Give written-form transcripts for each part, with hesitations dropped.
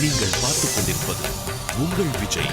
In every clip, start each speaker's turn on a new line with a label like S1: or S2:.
S1: நீங்கள் பார்த்துக் கொண்டிருப்பது உங்கள் விஜய்.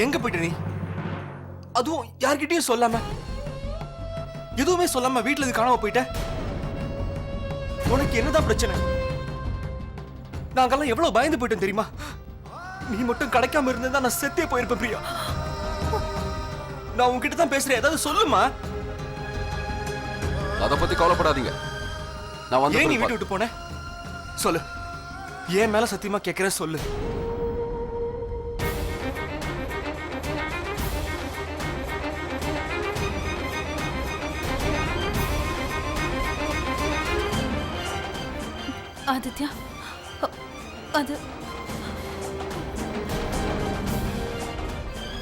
S2: எங்க போயிட்ட நீ? அதுவும் யார்கிட்டயும் சொல்லாம, எதுவுமே சொல்லாம வீட்டுல இது காணாம போயிட்ட. உனக்கு என்னதான் பிரச்சனை? நாங்கெல்லாம் எவ்வளவு பயந்து போயிட்டோம் தெரியுமா? நீ மட்டும் கிடைக்காம இருந்தா நான் செத்தே போயிருப்பேன் பிரியா. நான் உன்கிட்ட தான் பேசுறேன், ஏதாவது சொல்லுமா.
S3: அத பத்தி கவலைப்படாதீங்க. நான் வந்து
S2: ஏன் நீ வீட்டு விட்டு போன? சொல்லு. ஏன் மேல சத்தியமா கேட்கிறேன், சொல்லு.
S4: ஆதித்யா, அது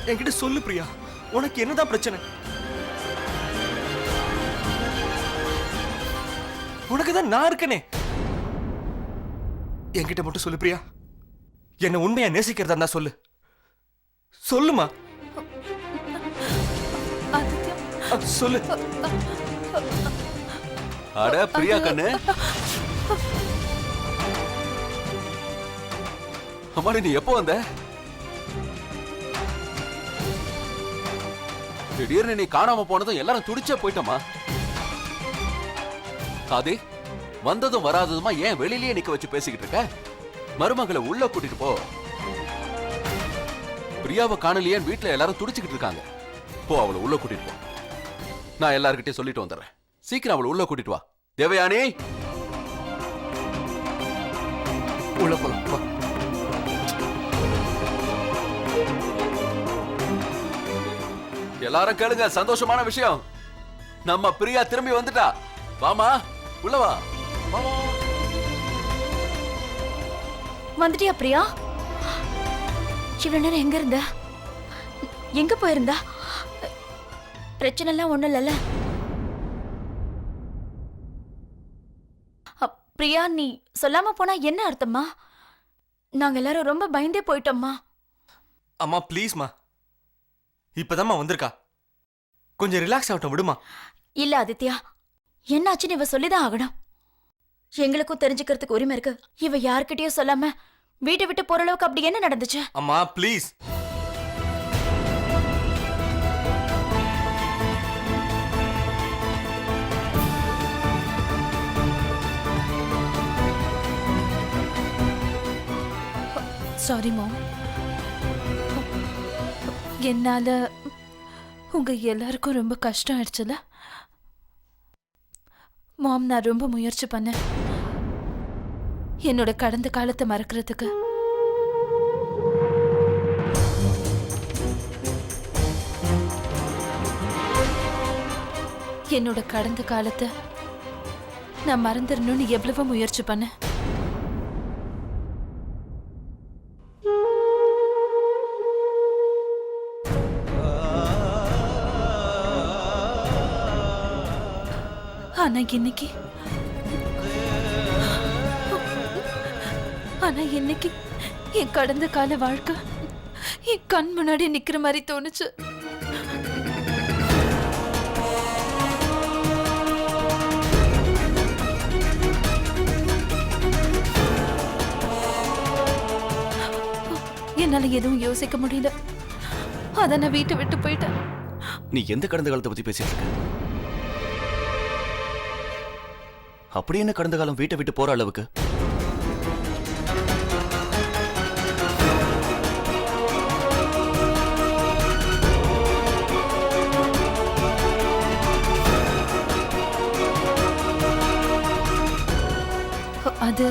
S2: என்கிட்ட சொல்லு பிரியா, உனக்கு என்னதான் பிரச்சனை? உனக்கு தான் நான் இருக்கனே. என்கிட்ட மட்டும் சொல்லு பிரியா. என்ன உண்மையா நேசிக்கிறதா இருந்தா சொல்லு. சொல்லுமா.
S4: ஆதித்யா,
S2: சொல்லு.
S3: அட பிரியா கண்ணு, அம்மா நீ எப்போ வந்த? திடீர்னு நீ காணாம போனதும் எல்லாரும் துடிச்சே போயிட்டோமா. காதே, வந்ததும் வராததுமா ஏன் வெளியிலேயே நிக்க வச்சு பேசிக்கிட்டு இருக்க? மருமகளை உள்ள கூட்டிட்டு போ. பிரியாவை காணலையே வீட்டுல எல்லாரும் துடிச்சுக்கிட்டு இருக்காங்க. போ, அவளை உள்ள கூட்டிட்டு போ. நான் எல்லார்கிட்டயும் சொல்லிட்டு வந்துடுறேன். சீக்கிரம் அவளை உள்ள கூட்டிட்டு வா. தேவயானி,
S2: உள்ள போலாம் வா.
S3: எல்லாரும் கேளுங்க, சந்தோஷமான விஷயம். நம்ம பிரியா திரும்பி வந்துட்டா. வாமா, உள்ள வா.
S4: வந்துட்டியா பிரியா? இவ்வளவு நேரம் எங்க இருந்த? எங்க போயிருந்தா? பிரச்சனை எல்லாம் ஒண்ணும் இல்லல்ல? பிரியா, நீ சொல்லாம போனா என்ன அர்த்தமா? நாங்க எல்லாரும் ரொம்ப பயந்தே போயிட்டோம்மா.
S2: அம்மா ப்ளீஸ்மா, இப்பதாம்மா வந்திருக்கா, கொஞ்சம் ரிலாக்ஸ் ஆகட்டும், விடுமா.
S4: இல்ல ஆதித்யா, என்னாச்சுன்னு இவ சொல்லிதான் ஆகணும். எங்களுக்கும் தெரிஞ்சுக்கிறதுக்கு உரிமை இருக்கு. இவ யார்கிட்டயும் சொல்லாம வீட்டை விட்டு போற அளவுக்கு அப்படி என்ன நடந்துச்சு?
S2: அம்மா ப்ளீஸ்.
S4: சாரி மாம், என்னால உங்க எல்லாருக்கும் ரொம்ப கஷ்டம் ஆயிடுச்சுல மாம். நான் ரொம்ப முயற்சி பண்ணேன் என்னோட கடந்த காலத்தை மறக்கிறதுக்கு. என்னோட கடந்த காலத்தை நான் மறந்துடணும்னு எவ்வளவோ முயற்சி பண்ணேன். ஆனா இன்னைக்கு என் கடந்த கால வாழ்க்கை என் கண் முன்னாடி நிக்கிற மாதிரி தோணுச்சு. என்னால எதுவும் யோசிக்க முடியல. அத நான் வீட்டை விட்டு போயிட்டேன்.
S5: நீ எந்த கடந்த காலத்தை பத்தி பேசிட்டு இருக்க? அப்படி என்ன கடந்த காலம் வீட்டை விட்டு போற அளவுக்கு?
S6: அது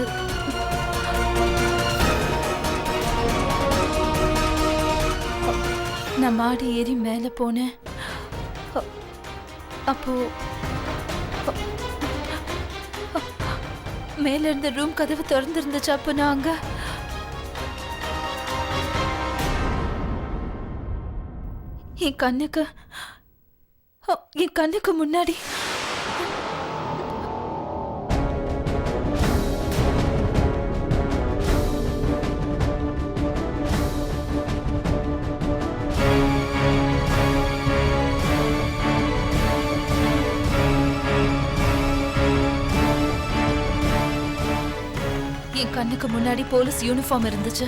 S6: நான் மாடி ஏறி மேல போனேன். அப்போ மேல இருந்த ரூம் கதவு திறந்திருந்துச்சு. அப்போ நான் அங்க என் கண்ணுக்கு முன்னாடி போலீஸ் யூனிஃபார்ம் இருந்துச்சு.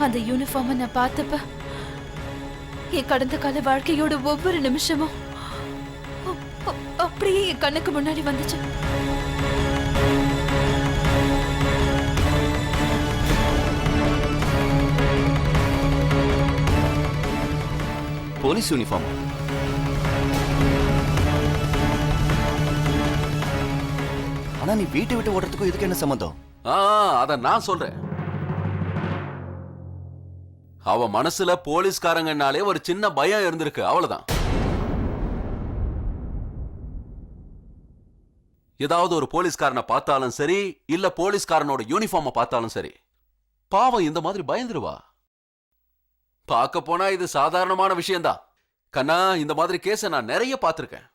S6: அந்த யூனிஃபார்மை நான் பார்த்தப்ப என் கடந்த கால வாழ்க்கையோட ஒவ்வொரு நிமிஷமும் அப்படியே என் கண்ணுக்கு முன்னாடி வந்துச்சு.
S5: Police uniform. ஆனா நீ வீட்டை விட்டு ஓடுறதுக்கும் இதுக்கு என்ன சம்பந்தம்?
S3: அத நான் சொல்றேன். அவ மனசுல போலீஸ்காரங்கனாலே ஒரு சின்ன பயம் இருந்திருக்கு, அவ்வளவுதான். ஏதாவது ஒரு போலீஸ்காரனை பார்த்தாலும் சரி, இல்ல போலீஸ்காரனோட யூனிஃபார்மை பார்த்தாலும் சரி, பாவம் இந்த மாதிரி பயந்துருவா. பார்க்க போனா இது சாதாரணமான விஷயம்தான். கண்ணா, இந்த மாதிரி கேஸை நான் நிறைய பார்த்திருக்கேன்.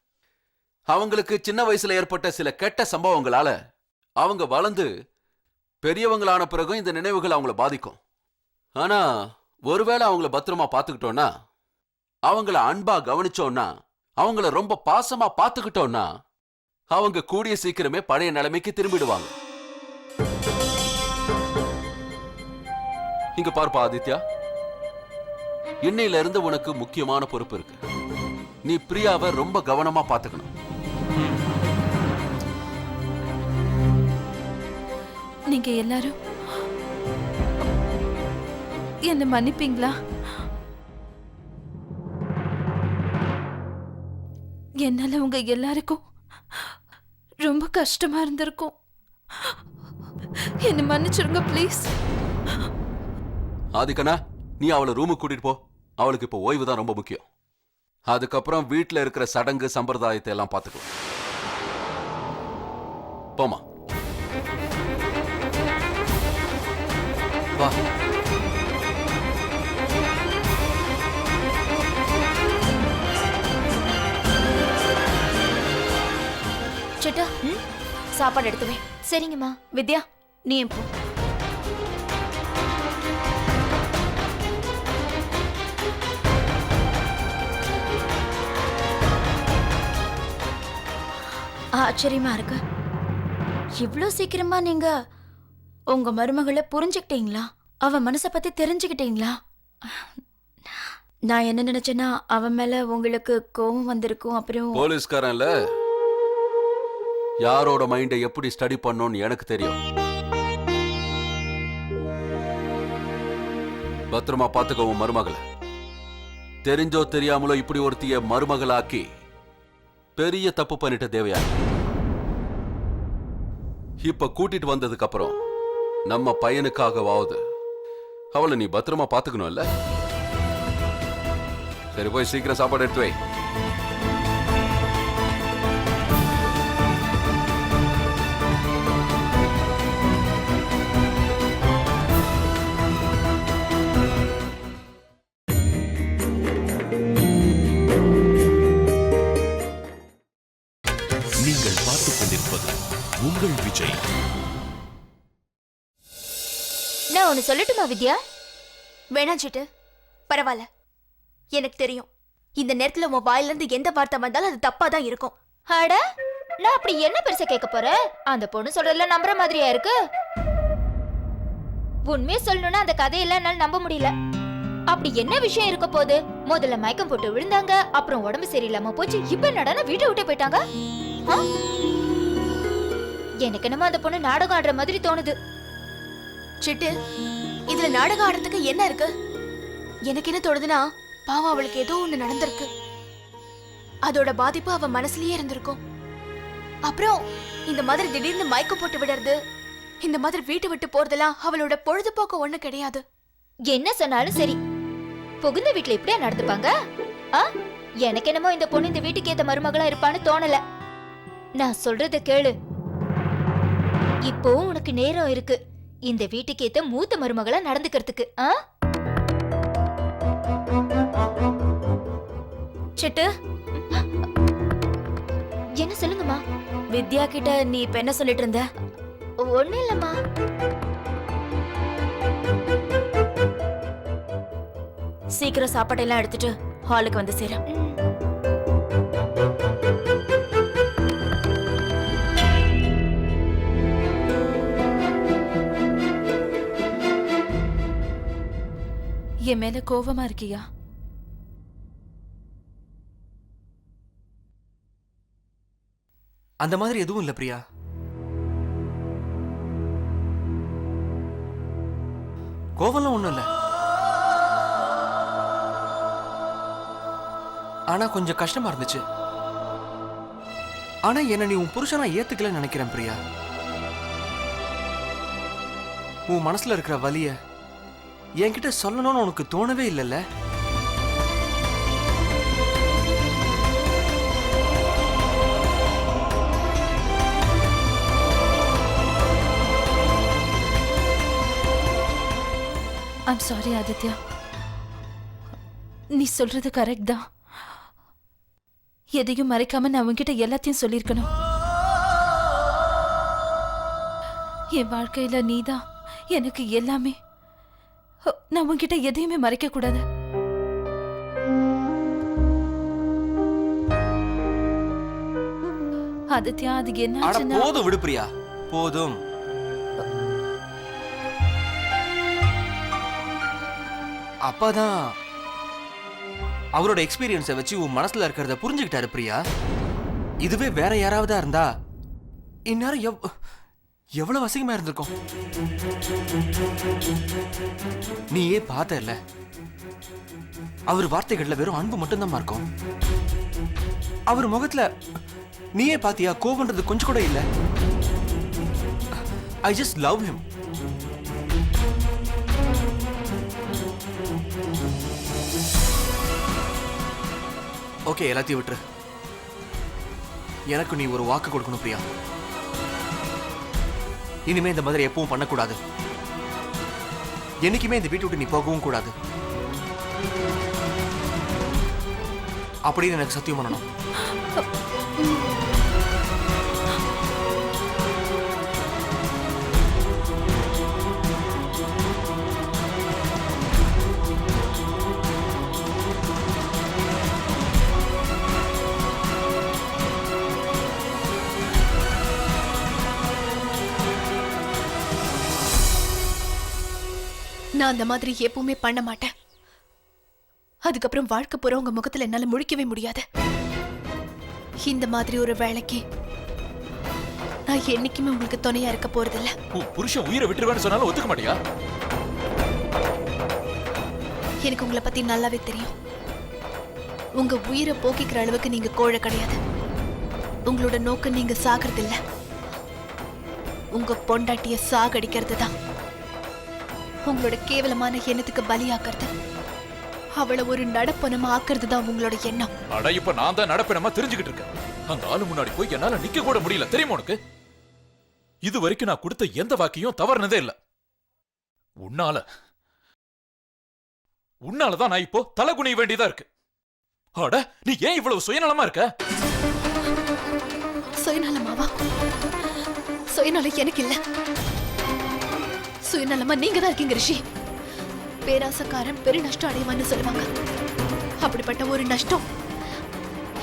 S3: அவங்களுக்கு சின்ன வயசுல ஏற்பட்ட சில கெட்ட சம்பவங்களால அவங்க வளர்ந்து பெரியவங்களான பிறகும் இந்த நினைவுகள் அவங்கள பாதிக்கும். ஆனா ஒருவேளை அவங்கள பத்திரமா பார்த்துக்கிட்டோம்னா, அவங்கள அன்பா கவனிச்சோம்னா, அவங்கள ரொம்ப பாசமா பார்த்துக்கிட்டோம்னா, அவங்க கூடிய சீக்கிரமே பழைய நிலைமைக்கு திரும்பிடுவாங்க. இங்க பார்ப்பா ஆதித்யா, இன்னையில இருந்து உனக்கு முக்கியமான பொறுப்பு இருக்கு. நீ பிரியாவை ரொம்ப கவனமா பார்த்துக்கணும்.
S6: நீங்க எல்லாரும் என்ன மன்னிப்பீங்களா? என்னால உங்க எல்லாருக்கும் ரொம்ப கஷ்டமா இருந்திருக்கும். என்ன மன்னிச்சிருங்க ப்ளீஸ்.
S3: ஆதிக்கண்ணா, நீ அவளை ரூமுக்கு கூட்டிட்டு போ. அவளுக்கு இப்போ ஓய்வு தான் ரொம்ப முக்கியம். அதுக்கப்புறம் வீட்டுல இருக்கிற சடங்கு சம்பிரதாயத்தை எல்லாம் பார்த்துக்கலாம். போமா. வா.
S4: சிட்டா, சாப்பாடு எடுத்துவே. சரிங்கம்மா. வித்யா, நீ போ. ஆச்சரியமா இருக்கு. இவ்ளோ சீக்கிரமா நீங்க உங்க மருமகளை புரிஞ்சுக்கிட்டீங்களா? அவ மனச பத்தி தெரிஞ்சுக்கிட்டீங்களா? நான் என்ன நினைச்சேன்னா அவன் மேல உங்களுக்கு கோபம் வந்திருக்கும். அப்புறம்
S3: போலீஸ்காரன்ல யாரோட மைண்டை எப்படி ஸ்டடி பண்ணணும்னு எனக்கு தெரியும். பத்திரமா பாத்துக்கவும் மருமகளை. தெரிஞ்சோ தெரியாமலோ இப்படி ஒருத்திய மருமகளாக்கி பெரிய தப்பு பண்ணிட்ட தேவையா. இப்ப கூட்டிட்டு வந்ததுக்கு அப்புறம் நம்ம பையனுக்காகவாவது அவளை நீ பத்திரமா பாத்துக்கணும்ல. சரி, போய் சீக்கிரம் சாப்பாடு எடுத்து வை.
S1: நீங்கள் பார்த்துக் கொண்டிருப்பது உங்கள் விஜய்.
S4: நான் ஒன்னு சொல்லட்டுமா வித்யா? வேணாம் சிட்டு, பரவாயில்ல. எனக்கு தெரியும் இந்த நேரத்துல உன் வாயில இருந்து எந்த வார்த்தை வந்தாலும் அது தப்பா தான் இருக்கும். அட, நான் அப்படி என்ன பெருசா கேட்க போறேன்? அந்த பொண்ணு சொல்றதெல்லாம் நம்புற மாதிரியா இருக்கு? உண்மையை சொல்லணும்னா அந்த கதையெல்லாம் என்னால நம்ப முடியல. அப்படி என்ன விஷயம் இருக்க போகுது? முதல்ல மயக்கம் போட்டு விழுந்தாங்க, அப்புறம் உடம்பு சரியில்லாம போச்சு, இப்ப என்னடா வீட்டை விட்டு போயிட்டாங்க. எனக்கு என்னமோ அந்த பொண்ணு நாடகம் ஆடுற மாதிரி தோணுது. சிட்டு, இதுல நாடகம் ஆடுறதுக்கு என்ன இருக்கு? எனக்கு என்ன தோணுதுன்னா, பாவம் அவளுக்கு ஏதோ ஒண்ணு நடந்திருக்கு. அதோட பாதிப்பு அவ மனசுலயே இருந்திருக்கும். அப்புறம் இந்த மாதிரி திடீர்னு மயக்கம் போட்டு விடுறது, இந்த மாதிரி வீட்டை விட்டு போறதெல்லாம் அவளோட பொழுதுபோக்கு ஒண்ணு கிடையாது.
S7: என்ன சொன்னாலும் சரி, புகுந்த வீட்டுல இப்படியா நடந்துப்பாங்க? ஆ? எனக்கு என்னமோ இந்த பொண்ணு இந்த வீட்டுக்கு ஏத்த மருமகளா இருப்பான்னு தோணல. நான் சொல்றத கேளு. இப்போ உனக்கு நேரம் இருக்கு இந்த வீட்டுக்கு ஏத்த மூத்த மருமகளா நடந்துக்கிறதுக்கு. ஆ?
S4: சிட்டு,
S7: என்ன சொல்லுங்கம்மா?
S4: வித்யா கிட்ட நீ இப்ப என்ன சொல்லிட்டு இருந்த?
S7: ஒண்ணு இல்லம்மா.
S4: சீக்கிரம் சாப்பாடெல்லாம் எடுத்துட்டு ஹாலுக்கு வந்து சேர.
S6: என் மேல கோவமா இருக்கியா?
S2: அந்த மாதிரி எதுவும் இல்ல பிரியா. கோவம்லாம் ஒண்ணும் இல்ல. ஆனா கொஞ்சம் கஷ்டமா இருந்துச்சு. ஆனா என்ன நீ உன் புருஷனா ஏத்துக்கல நினைக்கிறேன் பிரியா. உன் மனசுல இருக்கிற வலிய என்கிட்ட சொல்லணும்னு உனக்கு தோணவே இல்லைல்ல?
S6: I'm sorry Aditya. நீ சொல்றது கரெக்ட் தான். எதையும் மறைக்காம நான் உன்கிட்ட எல்லாத்தையும் சொல்லியிருக்கணும். என் வாழ்க்கையில நீதான் எனக்கு எல்லாமே. நான் உன்கிட்ட எதையுமே மறைக்க கூடாது. ஆதித்யா, அது என்ன
S2: அட
S6: ஆச்சுன்னா
S2: போதும் விடு பிரியா, போதும். அப்பாதான் அவரோட எக்ஸ்பீரியன்ஸை வச்சு உன் மனசுல இருக்கிறத புரிஞ்சுக்கிட்டாரு பிரியா. இதுவே வேற யாராவதா இருந்தா இந்நேரம் எவ்வளவு அசிங்கமா இருந்திருக்கும். நீயே பார்த்த இல்ல, அவர் வார்த்தைகள்ல வெறும் அன்பு மட்டும்தான் இருக்கும். அவர் முகத்துல நீயே பாத்தியா, கோவம்ன்றது கொஞ்சம் கூட இல்ல. I just love him. Okay, எல்லாத்தையும் விட்டுரு. எனக்கு நீ ஒரு வாக்கு கொடுக்கணும் பிரியா. இனிமே இந்த மாதிரி எப்பவும் பண்ணக்கூடாது. என்னைக்குமே இந்த வீட்டை விட்டு நீ போகவும் கூடாது. அப்படின்னு எனக்கு சத்தியம் பண்ணணும்.
S8: நான் அந்த மாதிரி எப்பவுமே பண்ண மாட்டேன். அதுக்கப்புறம் வாழ்க்கை பூரா உங்க முகத்துல என்னால முழிக்கவே முடியாது. இந்த மாதிரி ஒரு வேலைக்கு நான் என்னைக்குமே உங்களுக்கு துணையா இருக்க போறதில்ல.
S1: புருஷன் உயிரை விட்டுருவேன்னு சொன்னாலும் ஒத்துக்க மாட்டியா?
S8: எனக்கு உங்களை பத்தி நல்லாவே தெரியும். உங்க உயிரை போக்கிக்கிற அளவுக்கு நீங்க கோழை கிடையாது. உங்களோட நோக்கம் நீங்க சாகிறது இல்ல, உங்க பொண்டாட்டிய சாகடிக்கிறது தான். உங்களோட கேவலமான எண்ணத்துக்கு பலியாக்குறது, அவளை ஒரு நடப்பனமா ஆக்குறது தான் உங்களோட எண்ணம்.
S1: அட, இப்ப நான் தான் நடப்பேனமா தெரிஞ்சுக்கிட்டு இருக்கேன். அந்த ஆளு முன்னாடி போய் என்னால நிக்க கூட முடியல, தெரியுமா உனக்கு? இது வரைக்கும் நான் கொடுத்த எந்த வாக்கியம் தவறுனதே இல்ல. உன்னாலதான் நான் இப்போ தலை குனிய வேண்டியதா இருக்கு. அட, நீ ஏன் இவ்வளவு சுயநலமா இருக்க?
S8: சுயநலமாவா? சுயநலம் எனக்கு இல்ல. சுயநலமா நீங்க தான் இருக்கீங்க ரிஷி. பேராசக்காரன் பெரு நஷ்டம் அடைவான்னு சொல்லுவாங்க. அப்படிப்பட்ட ஒரு நஷ்டம்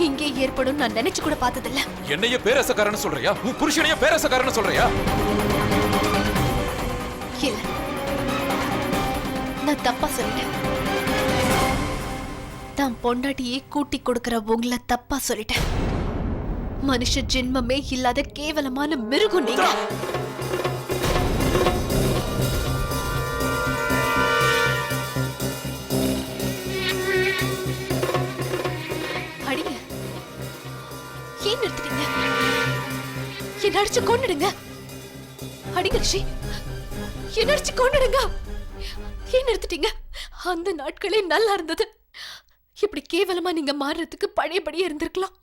S8: இங்கே ஏற்படும் நான் நினைச்சு கூட பார்த்ததில்ல.
S1: என்னைய பேரசக்காரன்னு சொல்றியா? உன் புருஷனைய பேரசக்காரன்னு சொல்றியா?
S8: இல்ல, நான் தப்பா சொல்லிட்டேன். தான் பொண்டாட்டியே கூட்டி கொடுக்கிற உங்களை தப்பா சொல்லிட்டேன். மனுஷ ஜென்மமே இல்லாத கேவலமான மிருகம் நீங்க. அடிங்க, என்ன அடிச்சு கொன்னுடுங்க. அடிங்க ரிஷி, என்ன அடிச்சு கொன்னுடுங்க. ஏன் நிறுத்திட்டீங்க? அந்த நாட்களே நல்லா இருந்தது. இப்படி கேவலமா நீங்க மாறுறதுக்கு பழையபடியே இருந்திருக்கலாம்.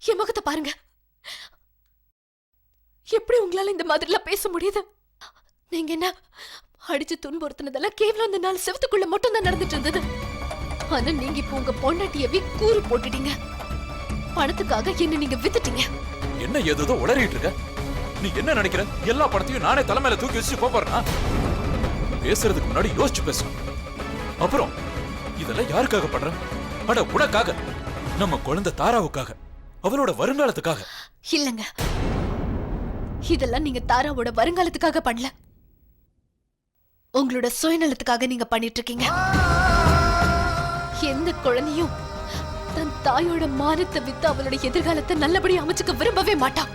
S8: என் முகத்தை பாருங்க. எப்படி உங்களால இந்த மாதிரிலாம் பேச முடியுது? நீங்க என்ன அடிச்சு துன்புறுத்தினதெல்லாம் கேவலம் அந்த 4 செவத்துக்குள்ள மட்டும் தான் நடந்துட்டு இருந்தது. ஆனா நீங்க இப்ப உங்க பொண்டாட்டியவே கூறு போட்டுட்டீங்க. பணத்துக்காக என்ன நீங்க வித்துட்டீங்க.
S1: என்ன ஏதோ உளறிட்டு இருக்க? நீ என்ன நினைக்கிற? எல்லா பணத்தையும் நானே தலைமையில தூக்கி வச்சுட்டு போறேனா? பேசுறதுக்கு முன்னாடி யோசிச்சு பேசு. அப்புறம் இதெல்லாம் யாருக்காக பண்ற? அட உனக்காக, நம்ம குழந்தை தாராவுக்காக, அவளோட வருங்காலத்துக்காக.
S8: இல்லங்க, இதெல்லாம் நீங்க தாராவோட வருங்காலத்துக்காக பண்ணல. உங்களோட சுயநலத்துக்காக நீங்க பண்ணிட்டு இருக்கீங்க. எந்த குழந்தையும் தன் தாயோட மானத்தை வித்து அவளோட எதிர்காலத்தை நல்லபடியா அமைச்சுக்க விரும்பவே மாட்டான்.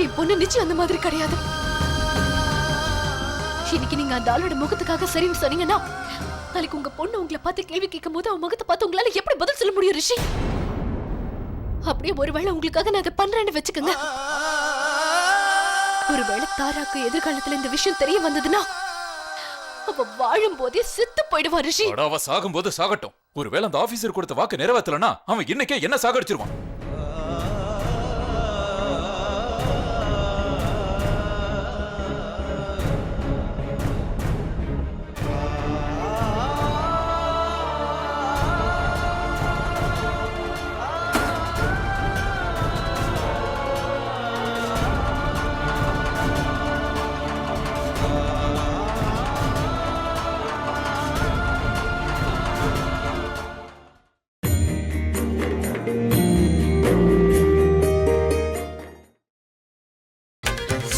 S8: என் பொண்ணு நிச்சயம் அந்த மாதிரி கிடையாது. இன்னைக்கு நீங்க அந்த ஆளோட முகத்துக்காக சரின்னு சொன்னீங்கன்னா, நாளைக்கு உங்க பொண்ணு உங்களை பார்த்து கேள்வி கேட்கும் போது அவன் முகத்தை பார்த்து உங்களால எப்படி பதில் சொல்ல முடியும் ரிஷி? அப்படியே ஒருவேளை உங்களுக்காக நான் அதை பண்றேன்னு வச்சுக்கோங்க. ஒருவேளை தாராக்கு எதிர்காலத்துல இந்த விஷயம் தெரிய வந்ததுன்னா அவ வாழும் போதே செத்து போயிடுவா ரிஷி.
S1: அவ சாகும் போது சாகட்டும். ஒருவேளை அந்த ஆபீசர் கொடுத்த வாக்கு நிறைவேற்றலனா அவன் இன்னைக்கே என்ன சாகடிச்சிருவான்.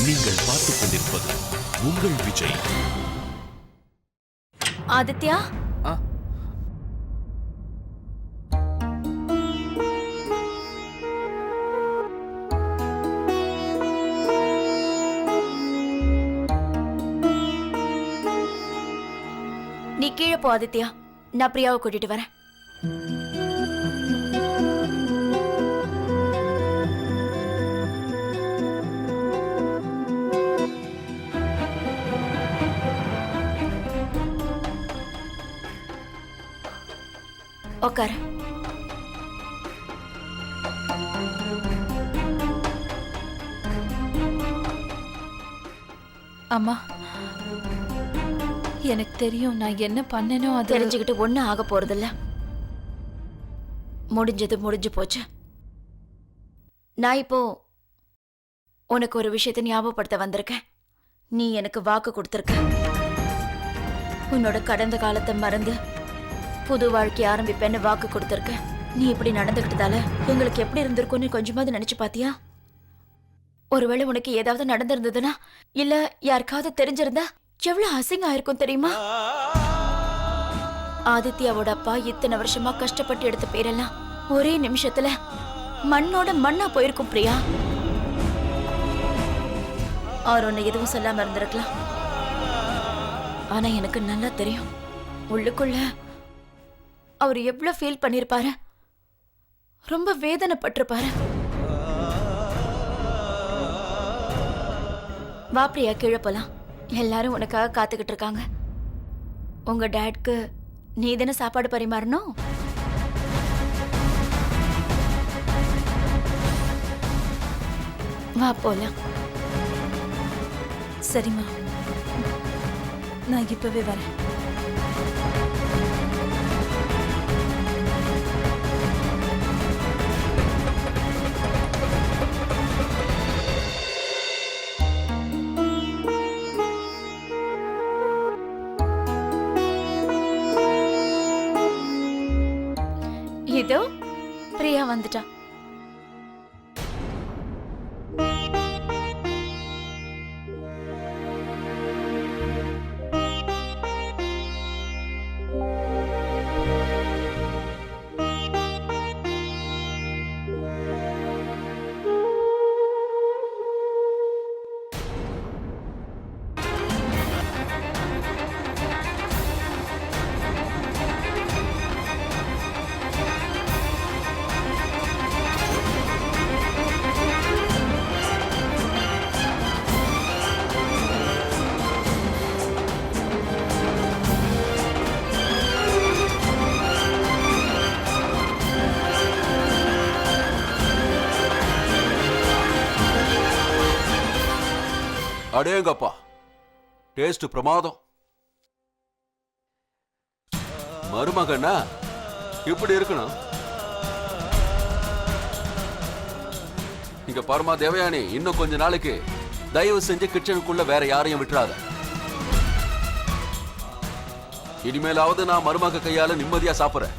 S9: நீங்கள் பார்த்துக் கொண்டிருப்பது உங்கள் விஜய்.
S4: ஆதித்யா, நீ கீழே போ ஆதித்யா. நான் பிரியாவை கூட்டிட்டு வரேன். உட்காரு.
S6: அம்மா, எனக்கு தெரியும் நான் என்ன பண்ணனோ அது
S4: தெரிஞ்சுக்கிட்டு ஒன்னும் ஆக போறதில்ல. முடிஞ்சது முடிஞ்சு போச்சு. நான் இப்போ உனக்கு ஒரு விஷயத்தை ஞாபகப்படுத்த வந்திருக்கேன். நீ எனக்கு வாக்கு கொடுத்திருக்க. உன்னோட கடந்த காலத்தை மறந்து புது வாழ்க்கை ஆரம்பிப்பேன்னு வாக்கு கொடுத்திருக்க. நீ இப்படி நடந்துகிட்டதால எங்களுக்கு எப்படி இருந்திருக்கும்னு கொஞ்சமாவது நினைச்சு பாத்தியா? ஒருவேளை உனக்கு ஏதாவது நடந்திருந்ததுன்னா, இல்ல யாருக்காவது தெரிஞ்சிருந்தா எவ்வளவு அசிங்கம் ஆயிருக்கும் தெரியுமா? ஆதித்யாவோட அப்பா இத்தனை வருஷமா கஷ்டப்பட்டு எடுத்த பேரெல்லாம் ஒரே நிமிஷத்துல மண்ணோட மண்ணா போயிருக்கும் பிரியா. அவர் உன்னை எதுவும் சொல்லாம இருந்திருக்கலாம். ஆனா எனக்கு நல்லா தெரியும், உள்ளுக்குள்ள அவர் எவ்வளவு ஃபீல் பண்ணிருப்பாரு, ரொம்ப வேதனைப்பட்டிருப்பாரு. வா பிரியா, கீழே போலாம். எல்லாரும் உனக்காக காத்துக்கிட்டு இருக்காங்க. உங்க டேட்க்கு நீ தானே சாப்பாடு பரிமாறணும். வா போலாம்.
S6: சரிம்மா, நான் இப்பவே வரேன்.
S4: இதோ பிரியா வந்துட்டா.
S3: அடேங்கப்பா, டேஸ்ட் பிரமாதம். மருமகன்னா இப்படி இருக்கணும். இங்க பாருமா தேவயானி, இன்னும் கொஞ்ச நாளைக்கு தயவு செஞ்சு கிச்சனுக்குள்ள வேற யாரையும் விட்டுறாத. இனிமேலாவது நான் மருமக கையால நிம்மதியா சாப்பிடுறேன்.